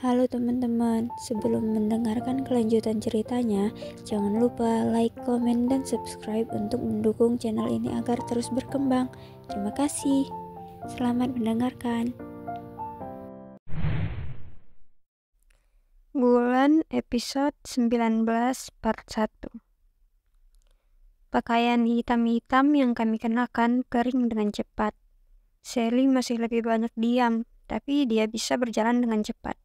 Halo teman-teman, sebelum mendengarkan kelanjutan ceritanya, jangan lupa like, komen, dan subscribe untuk mendukung channel ini agar terus berkembang. Terima kasih. Selamat mendengarkan. Bulan episode 19 part 1. Pakaian hitam-hitam yang kami kenakan kering dengan cepat. Sally masih lebih banyak diam, tapi dia bisa berjalan dengan cepat.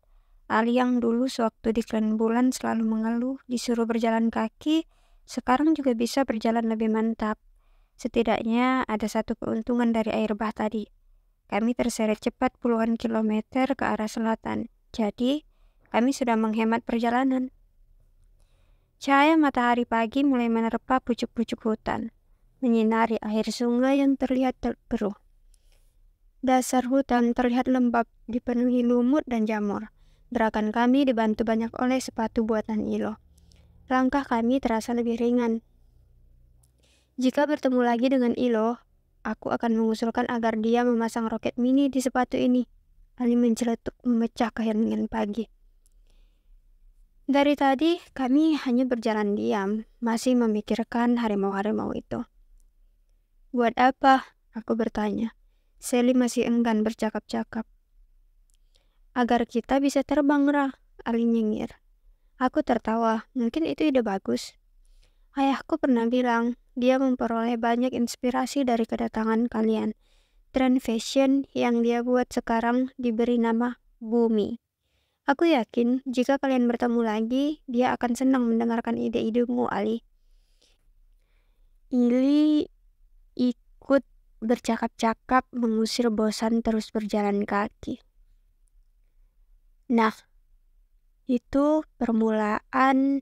Ali yang dulu sewaktu di Klan Bulan selalu mengeluh disuruh berjalan kaki, sekarang juga bisa berjalan lebih mantap. Setidaknya ada satu keuntungan dari air bah tadi. Kami terseret cepat puluhan kilometer ke arah selatan, jadi kami sudah menghemat perjalanan. Cahaya matahari pagi mulai menerpa pucuk-pucuk hutan, menyinari air sungai yang terlihat terkeruh. Dasar hutan terlihat lembab, dipenuhi lumut dan jamur. Gerakan kami dibantu banyak oleh sepatu buatan Ilo. Langkah kami terasa lebih ringan. Jika bertemu lagi dengan Ilo, aku akan mengusulkan agar dia memasang roket mini di sepatu ini. Ali menceletuk memecah keheningan pagi. Dari tadi, kami hanya berjalan diam, masih memikirkan harimau-harimau itu. Buat apa? Aku bertanya. Sally masih enggan bercakap-cakap. Agar kita bisa terbang, Ra, Ali nyengir. Aku tertawa, mungkin itu ide bagus. Ayahku pernah bilang, dia memperoleh banyak inspirasi dari kedatangan kalian. Tren fashion yang dia buat sekarang diberi nama Bumi. Aku yakin jika kalian bertemu lagi, dia akan senang mendengarkan ide-idemu, Ali. Ili ikut bercakap-cakap mengusir bosan terus berjalan kaki. Nah, itu permulaan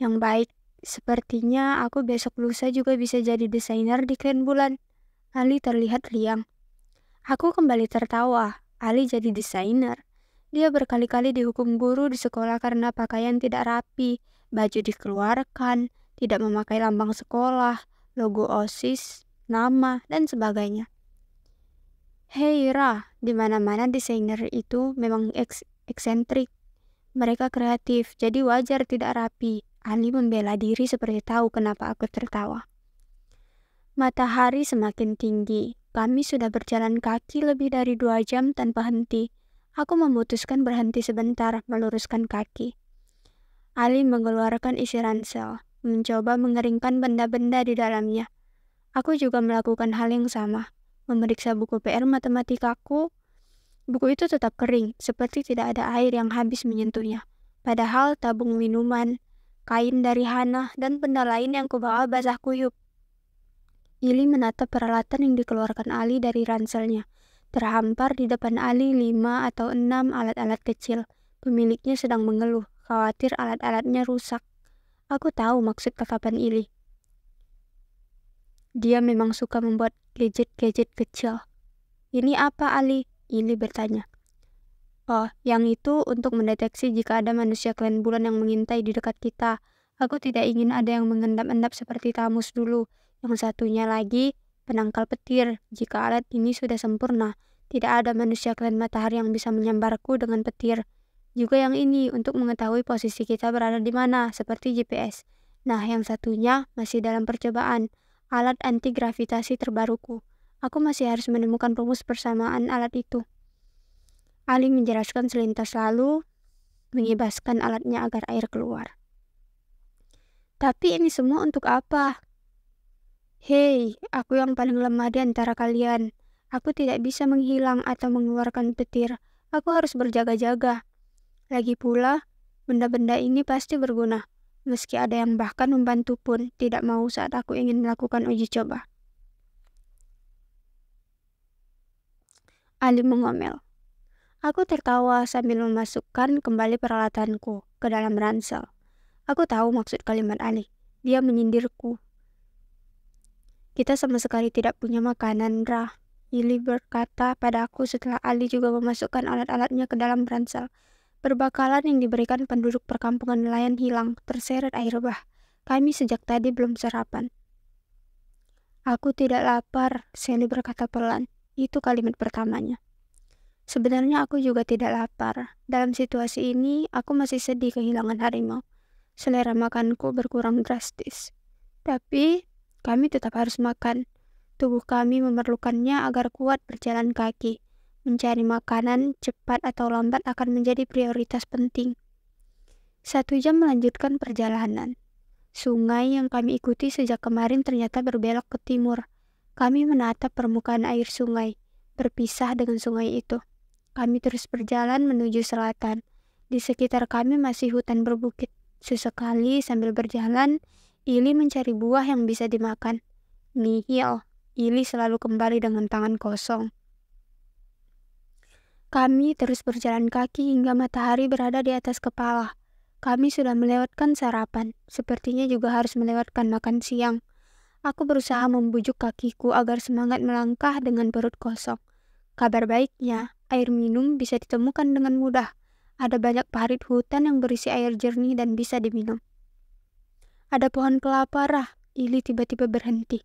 yang baik. Sepertinya aku besok lusa juga bisa jadi desainer di Klan Bulan. Ali terlihat riang. Aku kembali tertawa. Ali jadi desainer. Dia berkali-kali dihukum guru di sekolah karena pakaian tidak rapi, baju dikeluarkan, tidak memakai lambang sekolah, logo OSIS, nama, dan sebagainya. Hei Ra, di mana-mana desainer itu memang eksentrik. Mereka kreatif, jadi wajar tidak rapi. Ali membela diri seperti tahu kenapa aku tertawa. Matahari semakin tinggi. Kami sudah berjalan kaki lebih dari 2 jam tanpa henti. Aku memutuskan berhenti sebentar, meluruskan kaki. Ali mengeluarkan isi ransel, mencoba mengeringkan benda-benda di dalamnya. Aku juga melakukan hal yang sama, memeriksa buku PR matematikaku. Buku itu tetap kering, seperti tidak ada air yang habis menyentuhnya. Padahal tabung minuman, kain dari Hana, dan benda lain yang kubawa basah kuyup. Ili menatap peralatan yang dikeluarkan Ali dari ranselnya. Terhampar di depan Ali 5 atau 6 alat-alat kecil. Pemiliknya sedang mengeluh, khawatir alat-alatnya rusak. Aku tahu maksud tatapan Ili. Dia memang suka membuat gadget-gadget kecil. Ini apa, Ali? Ili bertanya. Oh, yang itu untuk mendeteksi jika ada manusia Klan Bulan yang mengintai di dekat kita. Aku tidak ingin ada yang mengendap-endap seperti Tamus dulu. Yang satunya lagi, penangkal petir. Jika alat ini sudah sempurna, tidak ada manusia Klan Matahari yang bisa menyambarku dengan petir. Juga yang ini untuk mengetahui posisi kita berada di mana, seperti GPS. Nah, yang satunya masih dalam percobaan, alat anti gravitasi terbaruku. Aku masih harus menemukan rumus persamaan alat itu. Ali menjelaskan selintas lalu mengibaskan alatnya agar air keluar. Tapi ini semua untuk apa? Hei, aku yang paling lemah di antara kalian. Aku tidak bisa menghilang atau mengeluarkan petir. Aku harus berjaga-jaga. Lagi pula, benda-benda ini pasti berguna. Meski ada yang bahkan membantu pun tidak mau saat aku ingin melakukan uji coba. Ali mengomel. Aku tertawa sambil memasukkan kembali peralatanku ke dalam ransel. Aku tahu maksud kalimat Ali. Dia menyindirku. Kita sama sekali tidak punya makanan, Ra. Ili berkata padaku setelah Ali juga memasukkan alat-alatnya ke dalam ransel. Perbekalan yang diberikan penduduk perkampungan nelayan hilang, terseret air bah. Kami sejak tadi belum sarapan. Aku tidak lapar, Sally berkata pelan. Itu kalimat pertamanya. Sebenarnya aku juga tidak lapar. Dalam situasi ini, aku masih sedih kehilangan harimau. Selera makanku berkurang drastis. Tapi, kami tetap harus makan. Tubuh kami memerlukannya agar kuat berjalan kaki. Mencari makanan cepat atau lambat akan menjadi prioritas penting. 1 jam melanjutkan perjalanan. Sungai yang kami ikuti sejak kemarin ternyata berbelok ke timur. Kami menatap permukaan air sungai, berpisah dengan sungai itu. Kami terus berjalan menuju selatan. Di sekitar kami masih hutan berbukit. Sesekali sambil berjalan, Ili mencari buah yang bisa dimakan. Nihil, Ili selalu kembali dengan tangan kosong. Kami terus berjalan kaki hingga matahari berada di atas kepala. Kami sudah melewatkan sarapan, sepertinya juga harus melewatkan makan siang. Aku berusaha membujuk kakiku agar semangat melangkah dengan perut kosong. Kabar baiknya, air minum bisa ditemukan dengan mudah. Ada banyak parit hutan yang berisi air jernih dan bisa diminum. Ada pohon kelapa rah. Ili tiba-tiba berhenti.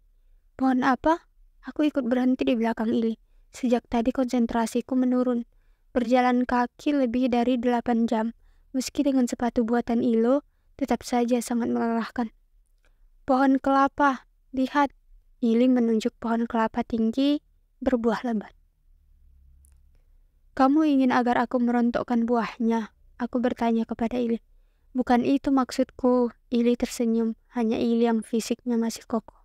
Pohon apa? Aku ikut berhenti di belakang Ili. Sejak tadi konsentrasiku menurun. Berjalan kaki lebih dari 8 jam. Meski dengan sepatu buatan Ilo, tetap saja sangat melelahkan. Pohon kelapa, lihat. Ili menunjuk pohon kelapa tinggi, berbuah lebat. Kamu ingin agar aku merontokkan buahnya? Aku bertanya kepada Ili. Bukan itu maksudku. Ili tersenyum, hanya Ili yang fisiknya masih kokoh.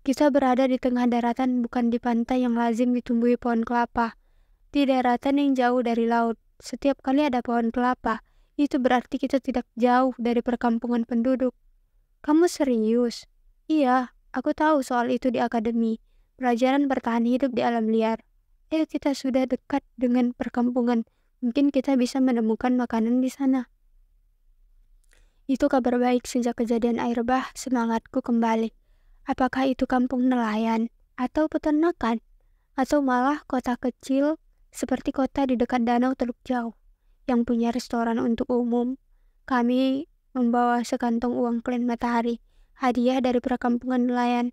Kita berada di tengah daratan, bukan di pantai yang lazim ditumbuhi pohon kelapa. Di daratan yang jauh dari laut. Setiap kali ada pohon kelapa, itu berarti kita tidak jauh dari perkampungan penduduk. Kamu serius? Iya, aku tahu soal itu di akademi. Pelajaran bertahan hidup di alam liar. Ayo kita sudah dekat dengan perkampungan. Mungkin kita bisa menemukan makanan di sana. Itu kabar baik. Sejak kejadian air bah, semangatku kembali. Apakah itu kampung nelayan? Atau peternakan? Atau malah kota kecil seperti kota di dekat danau Teluk Jauh yang punya restoran untuk umum? Kami membawa sekantong uang klen matahari, hadiah dari perkampungan nelayan.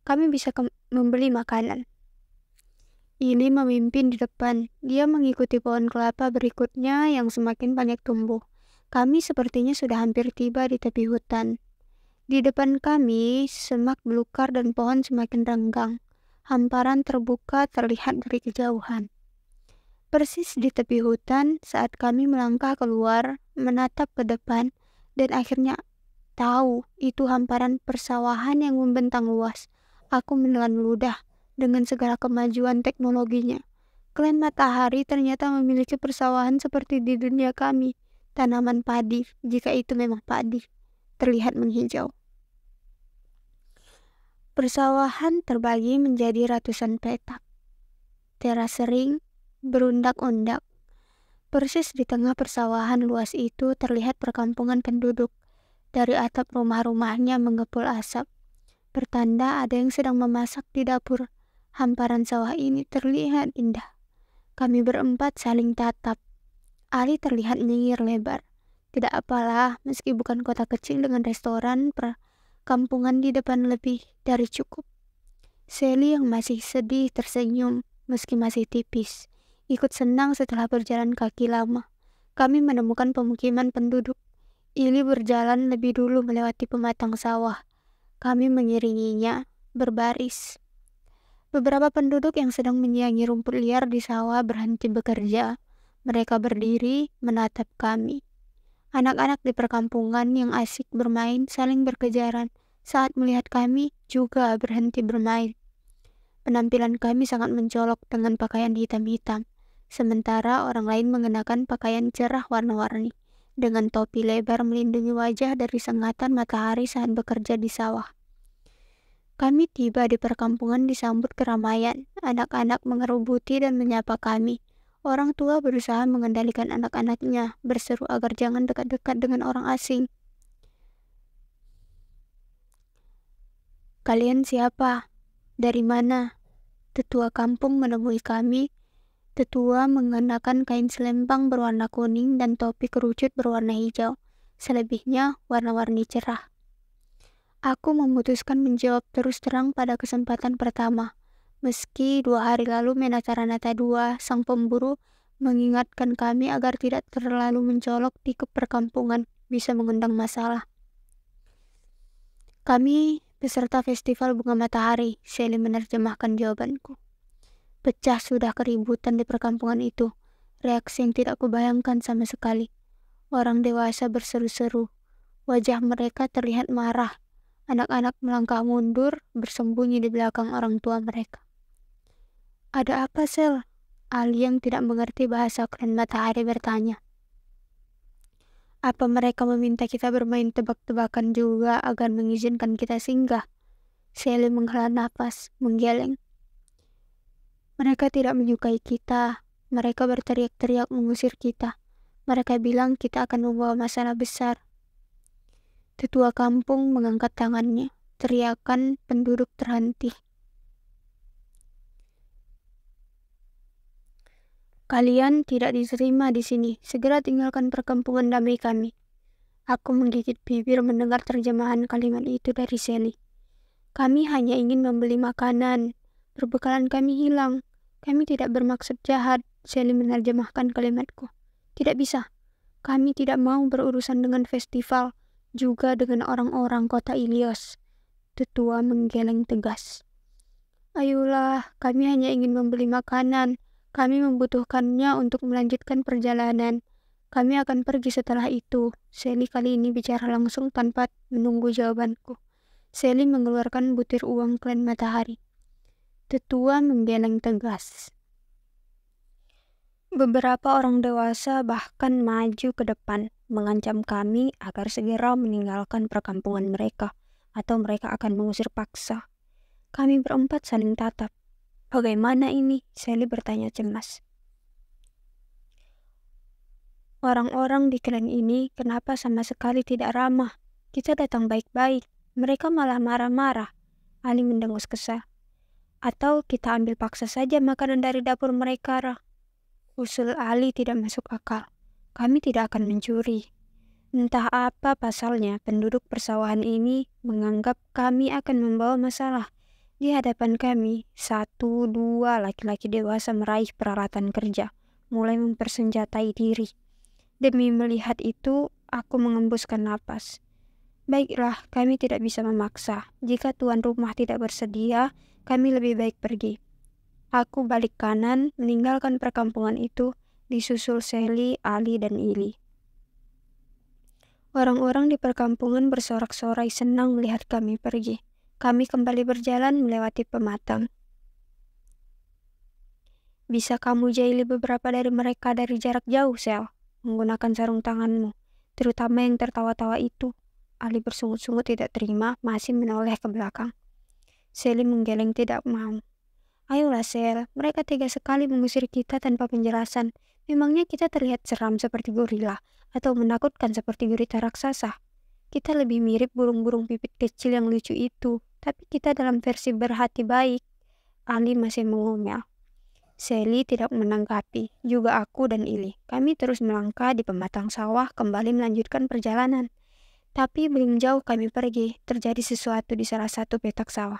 Kami bisa membeli makanan. Ili memimpin di depan. Dia mengikuti pohon kelapa berikutnya yang semakin banyak tumbuh. Kami sepertinya sudah hampir tiba di tepi hutan. Di depan kami, semak belukar dan pohon semakin renggang. Hamparan terbuka terlihat dari kejauhan. Persis di tepi hutan, saat kami melangkah keluar, menatap ke depan, dan akhirnya tahu itu hamparan persawahan yang membentang luas. Aku menelan ludah dengan segala kemajuan teknologinya. Klan Matahari ternyata memiliki persawahan seperti di dunia kami. Tanaman padi, jika itu memang padi, terlihat menghijau. Persawahan terbagi menjadi ratusan petak. Teras sering berundak-undak. Persis di tengah persawahan luas itu terlihat perkampungan penduduk. Dari atap rumah-rumahnya mengepul asap. Pertanda ada yang sedang memasak di dapur. Hamparan sawah ini terlihat indah. Kami berempat saling tatap. Ali terlihat nyengir lebar. Tidak apalah, meski bukan kota kecil dengan restoran, perkampungan di depan lebih dari cukup. Sally yang masih sedih tersenyum, meski masih tipis. Ikut senang setelah berjalan kaki lama. Kami menemukan pemukiman penduduk. Ili berjalan lebih dulu melewati pematang sawah. Kami mengiringinya, berbaris. Beberapa penduduk yang sedang menyiangi rumput liar di sawah berhenti bekerja. Mereka berdiri, menatap kami. Anak-anak di perkampungan yang asik bermain saling berkejaran. Saat melihat kami, juga berhenti bermain. Penampilan kami sangat mencolok dengan pakaian hitam-hitam. Sementara orang lain mengenakan pakaian cerah warna-warni, dengan topi lebar melindungi wajah dari sengatan matahari saat bekerja di sawah. Kami tiba di perkampungan disambut keramaian. Anak-anak mengerubuti dan menyapa kami. Orang tua berusaha mengendalikan anak-anaknya, berseru agar jangan dekat-dekat dengan orang asing. Kalian siapa? Dari mana? Tetua kampung menemui kami. Tetua mengenakan kain selempang berwarna kuning dan topi kerucut berwarna hijau. Selebihnya warna-warni cerah. Aku memutuskan menjawab terus terang pada kesempatan pertama. Meski 2 hari lalu Menata Ranata II, sang pemburu, mengingatkan kami agar tidak terlalu mencolok di perkampungan, bisa mengundang masalah. Kami peserta festival bunga matahari, Sally menerjemahkan jawabanku. Pecah sudah keributan di perkampungan itu, reaksi yang tidak kubayangkan sama sekali. Orang dewasa berseru-seru, wajah mereka terlihat marah. Anak-anak melangkah mundur, bersembunyi di belakang orang tua mereka. Ada apa, Sel? Ali yang tidak mengerti bahasa klan matahari bertanya. Apa mereka meminta kita bermain tebak-tebakan juga agar mengizinkan kita singgah? Sally menghela nafas, menggeleng. Mereka tidak menyukai kita. Mereka berteriak-teriak mengusir kita. Mereka bilang kita akan membawa masalah besar. Tetua kampung mengangkat tangannya. Teriakan penduduk terhenti. Kalian tidak diterima di sini. Segera tinggalkan perkampungan damai kami. Aku menggigit bibir mendengar terjemahan kalimat itu dari Sally. Kami hanya ingin membeli makanan. Perbekalan kami hilang. Kami tidak bermaksud jahat. Sally menerjemahkan kalimatku. Tidak bisa. Kami tidak mau berurusan dengan festival, juga dengan orang-orang kota Ilios. Tetua menggeleng tegas. Ayolah, kami hanya ingin membeli makanan. Kami membutuhkannya untuk melanjutkan perjalanan. Kami akan pergi setelah itu. Sally kali ini bicara langsung tanpa menunggu jawabanku. Sally mengeluarkan butir uang klan matahari. Tetua menggeleng tegas. Beberapa orang dewasa bahkan maju ke depan, mengancam kami agar segera meninggalkan perkampungan mereka, atau mereka akan mengusir paksa. Kami berempat saling tatap. Bagaimana ini? Sally bertanya cemas. Orang-orang di klan ini kenapa sama sekali tidak ramah? Kita datang baik-baik, mereka malah marah-marah. Ali mendengus kesal. Atau kita ambil paksa saja makanan dari dapur mereka. Usul Ali tidak masuk akal. Kami tidak akan mencuri. Entah apa pasalnya, penduduk persawahan ini menganggap kami akan membawa masalah. Di hadapan kami, 1-2 laki-laki dewasa meraih peralatan kerja, mulai mempersenjatai diri. Demi melihat itu, aku mengembuskan napas. Baiklah, kami tidak bisa memaksa. Jika tuan rumah tidak bersedia, kami lebih baik pergi. Aku balik kanan, meninggalkan perkampungan itu, disusul Sally, Ali, dan Ili. Orang-orang di perkampungan bersorak-sorai senang melihat kami pergi. Kami kembali berjalan melewati pematang. Bisa kamu jahili beberapa dari mereka dari jarak jauh, Sel, menggunakan sarung tanganmu, terutama yang tertawa-tawa itu. Ali bersungut-sungut tidak terima, masih menoleh ke belakang. Sally menggeleng tidak mau. Ayolah, Sel, mereka tega sekali mengusir kita tanpa penjelasan. Memangnya kita terlihat seram seperti gorila, atau menakutkan seperti gurita raksasa? Kita lebih mirip burung-burung pipit kecil yang lucu itu, tapi kita dalam versi berhati baik. Ali masih mengomel. Sally tidak menanggapi, juga aku dan Ili. Kami terus melangkah di pematang sawah kembali melanjutkan perjalanan. Tapi belum jauh kami pergi, terjadi sesuatu di salah satu petak sawah.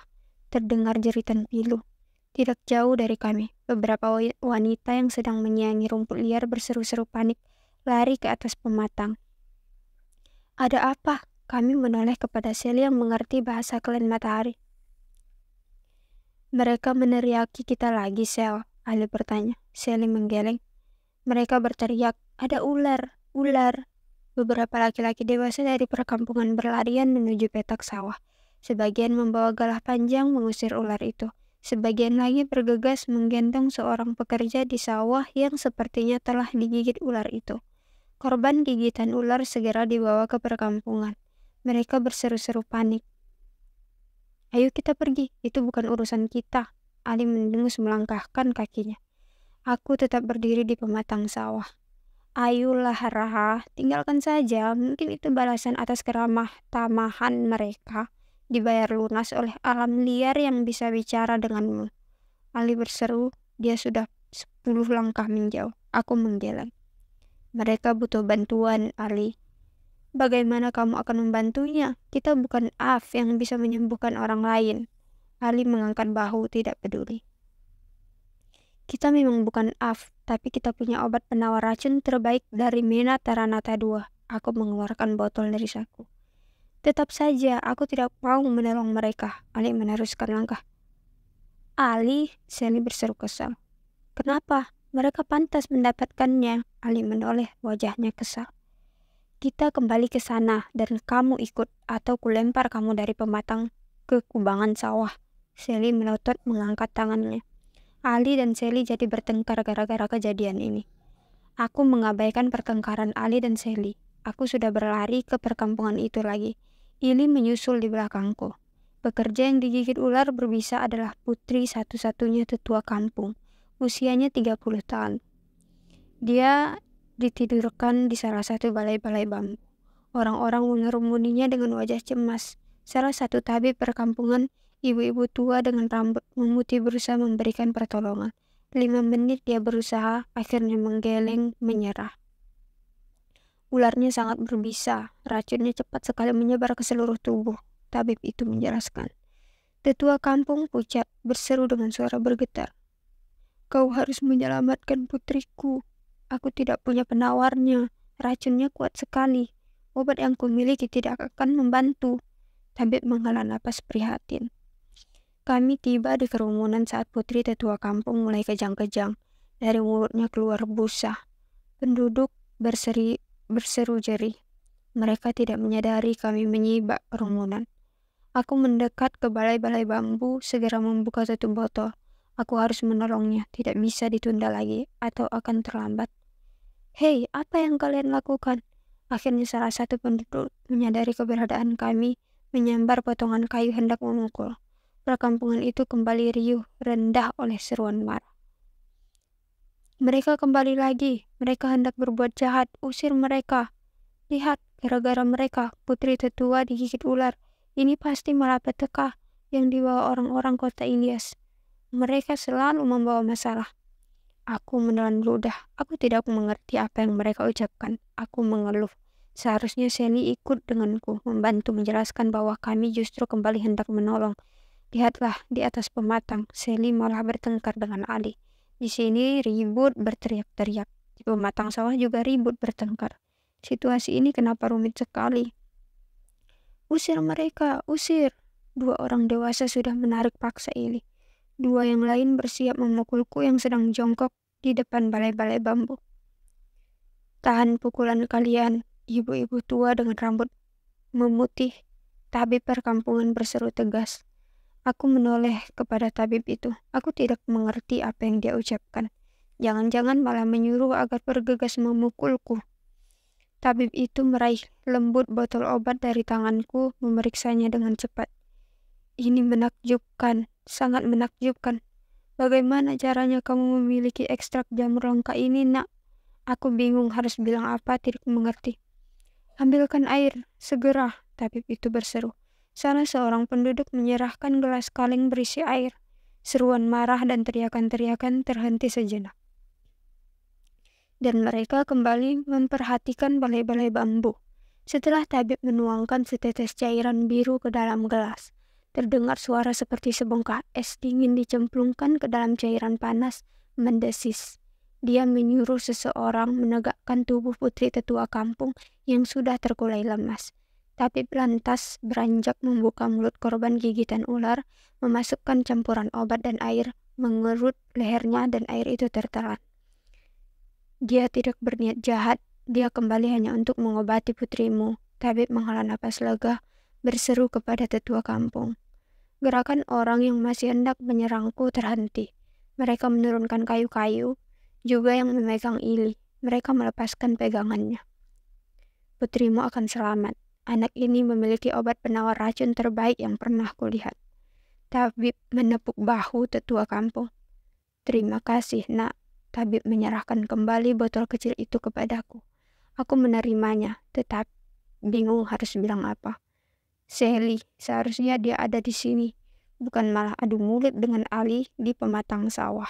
Terdengar jeritan pilu. Tidak jauh dari kami, beberapa wanita yang sedang menyiangi rumput liar berseru-seru panik, lari ke atas pematang. Ada apa? Kami menoleh kepada Sally yang mengerti bahasa klan matahari. Mereka meneriaki kita lagi, Sel. Ali bertanya. Sally menggeleng. Mereka berteriak, ada ular, ular. Beberapa laki-laki dewasa dari perkampungan berlarian menuju petak sawah. Sebagian membawa galah panjang mengusir ular itu. Sebagian lagi bergegas menggendong seorang pekerja di sawah yang sepertinya telah digigit ular itu. Korban gigitan ular segera dibawa ke perkampungan. Mereka berseru-seru panik. Ayo kita pergi, itu bukan urusan kita. Ali mendengus melangkahkan kakinya. Aku tetap berdiri di pematang sawah. Ayolah, Raha, tinggalkan saja. Mungkin itu balasan atas keramah tamahan mereka. Dibayar lunas oleh alam liar yang bisa bicara denganmu. Ali berseru, dia sudah 10 langkah menjauh. Aku menggeleng. Mereka butuh bantuan, Ali. Bagaimana kamu akan membantunya? Kita bukan Af yang bisa menyembuhkan orang lain. Ali mengangkat bahu tidak peduli. Kita memang bukan AF, tapi kita punya obat penawar racun terbaik dari Mena Taranata 2. Aku mengeluarkan botol dari saku. Tetap saja, aku tidak mau menolong mereka. Ali meneruskan langkah. Ali, Sally berseru kesal. Kenapa? Mereka pantas mendapatkannya. Ali menoleh, wajahnya kesal. Kita kembali ke sana dan kamu ikut atau kulempar kamu dari pematang ke kubangan sawah. Sally melotot mengangkat tangannya. Ali dan Sally jadi bertengkar gara-gara kejadian ini. Aku mengabaikan pertengkaran Ali dan Sally. Aku sudah berlari ke perkampungan itu lagi. Ili menyusul di belakangku. Pekerja yang digigit ular berbisa adalah putri satu-satunya tetua kampung. Usianya 30 tahun. Dia ditidurkan di salah satu balai-balai bambu. Orang-orang mengerumuninya dengan wajah cemas. Salah satu tabib perkampungan, ibu-ibu tua dengan rambut memutih berusaha memberikan pertolongan. 5 menit dia berusaha, akhirnya menggeleng, menyerah. Ularnya sangat berbisa, racunnya cepat sekali menyebar ke seluruh tubuh. Tabib itu menjelaskan. Tetua kampung pucat, berseru dengan suara bergetar. Kau harus menyelamatkan putriku. Aku tidak punya penawarnya. Racunnya kuat sekali. Obat yang kumiliki tidak akan membantu. Tabib menghela napas prihatin. Kami tiba di kerumunan saat putri tetua kampung mulai kejang-kejang. Dari mulutnya keluar busa. Penduduk berseru jerih. Mereka tidak menyadari kami menyibak kerumunan. Aku mendekat ke balai-balai bambu, segera membuka tutup botol. Aku harus menolongnya, tidak bisa ditunda lagi, atau akan terlambat. Hei, apa yang kalian lakukan? Akhirnya salah satu penduduk menyadari keberadaan kami, menyambar potongan kayu hendak memukul. Perkampungan itu kembali riuh, rendah oleh seruan marah. Mereka kembali lagi, mereka hendak berbuat jahat, usir mereka. Lihat, gara-gara mereka, putri tetua digigit ular. Ini pasti malapetaka yang dibawa orang-orang kota Ilyas. Mereka selalu membawa masalah. Aku menelan ludah. Aku tidak mengerti apa yang mereka ucapkan. Aku mengeluh. Seharusnya Sally ikut denganku, membantu menjelaskan bahwa kami justru kembali hendak menolong. Lihatlah, di atas pematang, Sally malah bertengkar dengan Ali. Di sini ribut berteriak-teriak. Di pematang sawah juga ribut bertengkar. Situasi ini kenapa rumit sekali? Usir mereka, usir. 2 orang dewasa sudah menarik paksa Ili. 2 yang lain bersiap memukulku yang sedang jongkok di depan balai-balai bambu. Tahan pukulan kalian, ibu-ibu tua dengan rambut memutih. Tabib perkampungan berseru tegas. Aku menoleh kepada tabib itu. Aku tidak mengerti apa yang dia ucapkan. Jangan-jangan malah menyuruh agar bergegas memukulku. Tabib itu meraih lembut botol obat dari tanganku, memeriksanya dengan cepat. Ini menakjubkan, sangat menakjubkan. Bagaimana caranya kamu memiliki ekstrak jamur langka ini, nak? Aku bingung harus bilang apa, tidak mengerti. Ambilkan air, segera, tabib itu berseru. Salah seorang penduduk menyerahkan gelas kaleng berisi air. Seruan marah dan teriakan-teriakan terhenti sejenak. Dan mereka kembali memperhatikan balai-balai bambu. Setelah tabib menuangkan setetes cairan biru ke dalam gelas, terdengar suara seperti sebongkah es dingin dicemplungkan ke dalam cairan panas, mendesis. Dia menyuruh seseorang menegakkan tubuh putri tetua kampung yang sudah terkulai lemas. Tabib lantas beranjak membuka mulut korban gigitan ular, memasukkan campuran obat dan air, mengerut lehernya dan air itu tertelan. Dia tidak berniat jahat, dia kembali hanya untuk mengobati putrimu. Tabib menghela napas lega, berseru kepada tetua kampung. Gerakan orang yang masih hendak menyerangku terhenti. Mereka menurunkan kayu-kayu, juga yang memegang Ili. Mereka melepaskan pegangannya. Putrimu akan selamat. Anak ini memiliki obat penawar racun terbaik yang pernah kulihat. Tabib menepuk bahu tetua kampung. Terima kasih, nak. Tabib menyerahkan kembali botol kecil itu kepadaku. Aku menerimanya, tetapi bingung harus bilang apa. Sally, seharusnya dia ada di sini, bukan malah adu mulut dengan Ali di pematang sawah.